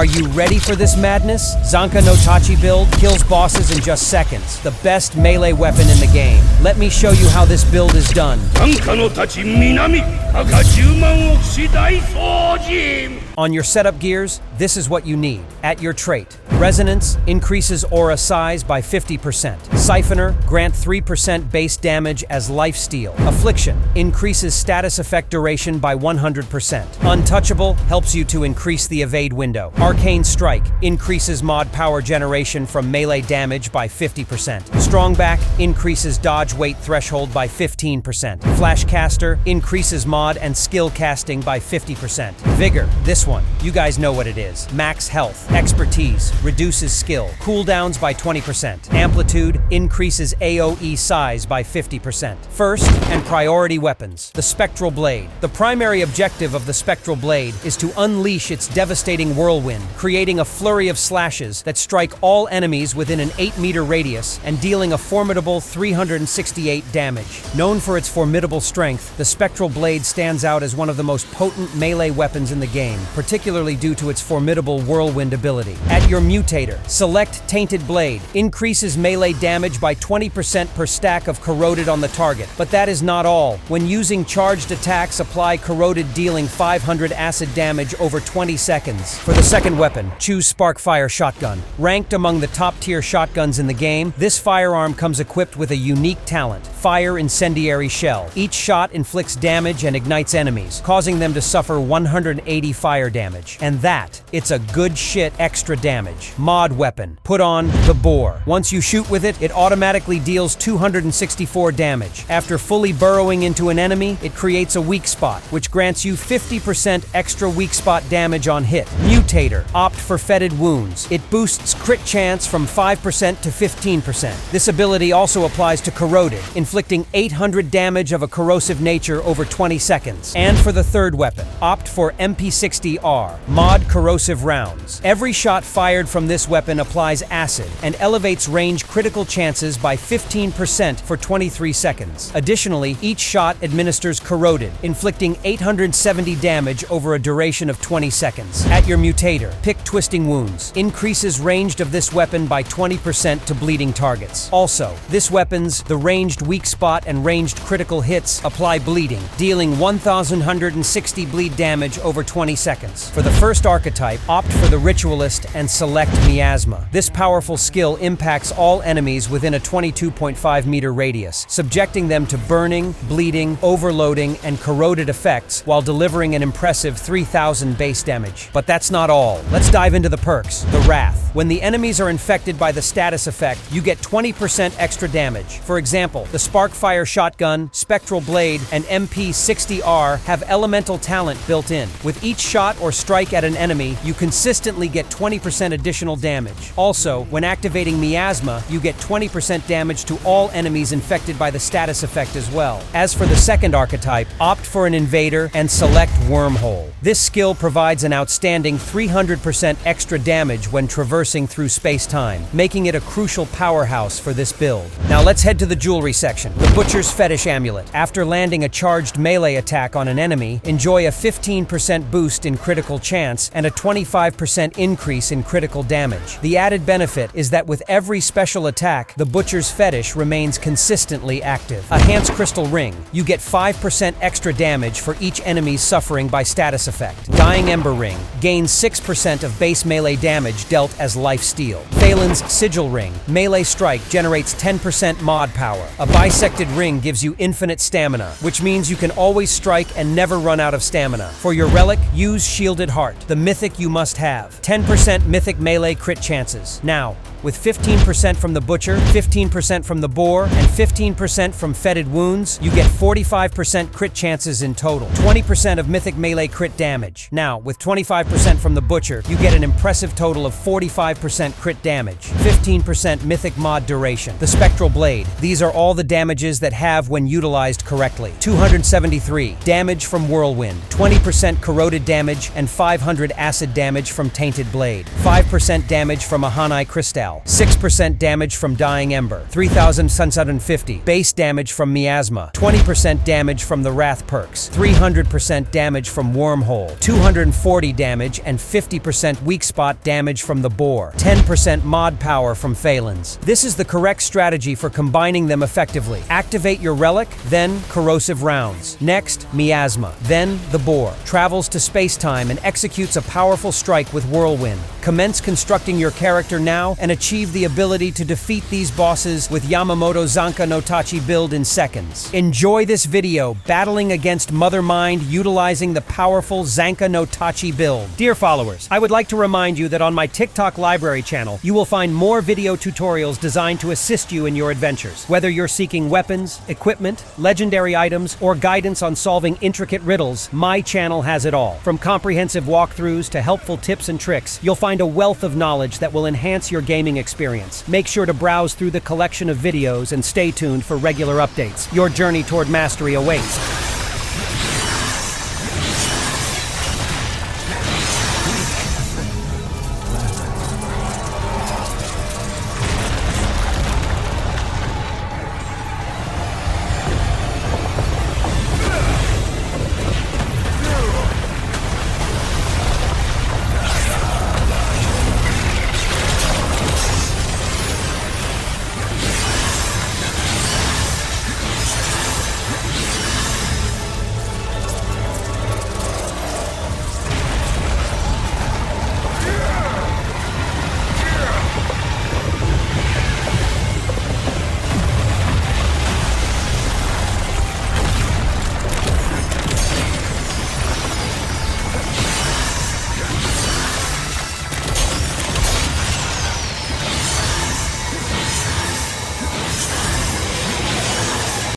Are you ready for this madness? Zanka no Tachi build kills bosses in just seconds. The best melee weapon in the game. Let me show you how this build is done. Zanka no Tachi Minami, Aka 10万億次大掃除. On your setup gears, this is what you need. At your trait, Resonance increases aura size by 50%. Siphoner grant 3% base damage as lifesteal. Affliction increases status effect duration by 100%. Untouchable helps you to increase the evade window. Arcane Strike increases mod power generation from melee damage by 50%. Strongback increases dodge weight threshold by 15%. Flashcaster increases mod and skill casting by 50%. Vigor, this one, you guys know what it is. Max health. Expertise reduces skill. Cooldowns by 20%. Amplitude increases AoE size by 50%. First and priority weapons. The Spectral Blade. The primary objective of the Spectral Blade is to unleash its devastating whirlwind, creating a flurry of slashes that strike all enemies within an 8-meter radius and dealing a formidable 368 damage. Known for its formidable strength, the Spectral Blade stands out as one of the most potent melee weapons in the game, particularly due to its formidable whirlwind ability. At your mutator, select Tainted Blade. Increases melee damage by 20% per stack of Corroded on the target. But that is not all. When using charged attacks, apply Corroded, dealing 500 acid damage over 20 seconds. For the second weapon, choose Sparkfire Shotgun. Ranked among the top-tier shotguns in the game, this firearm comes equipped with a unique talent, Fire Incendiary Shell. Each shot inflicts damage and ignites enemies, causing them to suffer 180 fire damage. And that, it's a good shit extra damage. Mod weapon. Put on the Boar. Once you shoot with it, it automatically deals 264 damage. After fully burrowing into an enemy, it creates a weak spot, which grants you 50% extra weak spot damage on hit. Mutator. Opt for Fetid Wounds. It boosts crit chance from 5% to 15%. This ability also applies to Corroded, inflicting 800 damage of a corrosive nature over 20 seconds. And for the third weapon, opt for MP60R. Mod Corrosive Rounds. Every shot fired from this weapon applies acid and elevates range critical chances by 15% for 23 seconds. Additionally, each shot administers Corroded, inflicting 870 damage over a duration of 20 seconds. At your mutator, pick Twisting Wounds. Increases ranged of this weapon by 20% to bleeding targets. Also, this weapon's the ranged weak spot and ranged critical hits apply bleeding, dealing 1,160 bleed damage over 20 seconds. For the first archetype, opt for the Ritualist and select Miasma. This powerful skill impacts all enemies within a 22.5 meter radius, subjecting them to burning, bleeding, overloading, and corroded effects while delivering an impressive 3,000 base damage. But that's not all. Let's dive into the perks. The Wrath. When the enemies are infected by the status effect, you get 20% extra damage. For example, the Sparkfire Shotgun, Spectral Blade, and MP60R have elemental talent built in. With each shot or strike at an enemy, you consistently get 20% additional damage. Also, when activating Miasma, you get 20% damage to all enemies infected by the status effect as well. As for the second archetype, opt for an Invader and select Wormhole. This skill provides an outstanding 300% extra damage when traversing through space-time, making it a crucial powerhouse for this build. Now let's head to the jewelry section. The Butcher's Fetish Amulet. After landing a charged melee attack on an enemy, enjoy a 15% boost in critical chance and a 25% increase in critical damage. The added benefit is that with every special attack, the Butcher's Fetish remains consistently active. A Hans Crystal Ring. You get 5% extra damage for each enemy suffering by status effect. Dying Ember Ring. Gains 6% of base melee damage dealt as lifesteal. Phelan's Sigil Ring. Melee strike generates 10% mod power. A Bisected Ring gives you infinite stamina, which means you can always strike and never run out of stamina. For your relic, use Shielded Heart, the mythic you must have. 10% mythic melee crit chances. Now, with 15% from the Butcher, 15% from the Boar, and 15% from Fetid Wounds, you get 45% crit chances in total. 20% of mythic melee crit damage. Now, with 25% from the Butcher, you get an impressive total of 45% crit damage. 15% mythic mod duration. The Spectral Blade. These are all the damages that have when utilized correctly. 273. Damage from Whirlwind. 20% corroded damage and 500 acid damage from Tainted Blade. 5% damage from a Hanai Crystal. Morale, 6% damage from Dying Ember, 3,750 base damage from Miasma, 20% damage from the Wrath perks, 300% damage from Wormhole, 240 damage and 50% weak spot damage from the Boar, 10% mod power from Phalens. This is the correct strategy for combining them effectively. Activate your relic, then corrosive rounds. Next, Miasma, then the Boar. Travels to space-time and executes a powerful strike with Whirlwind. Commence constructing your character now and achieve the ability to defeat these bosses with Yamamoto Zanka no Tachi build in seconds. Enjoy this video battling against Mother Mind utilizing the powerful Zanka no Tachi build. Dear followers, I would like to remind you that on my TikTok library channel, you will find more video tutorials designed to assist you in your adventures. Whether you're seeking weapons, equipment, legendary items, or guidance on solving intricate riddles, my channel has it all. From comprehensive walkthroughs to helpful tips and tricks, you'll find a wealth of knowledge that will enhance your gaming experience. Make sure to browse through the collection of videos and stay tuned for regular updates. Your journey toward mastery awaits.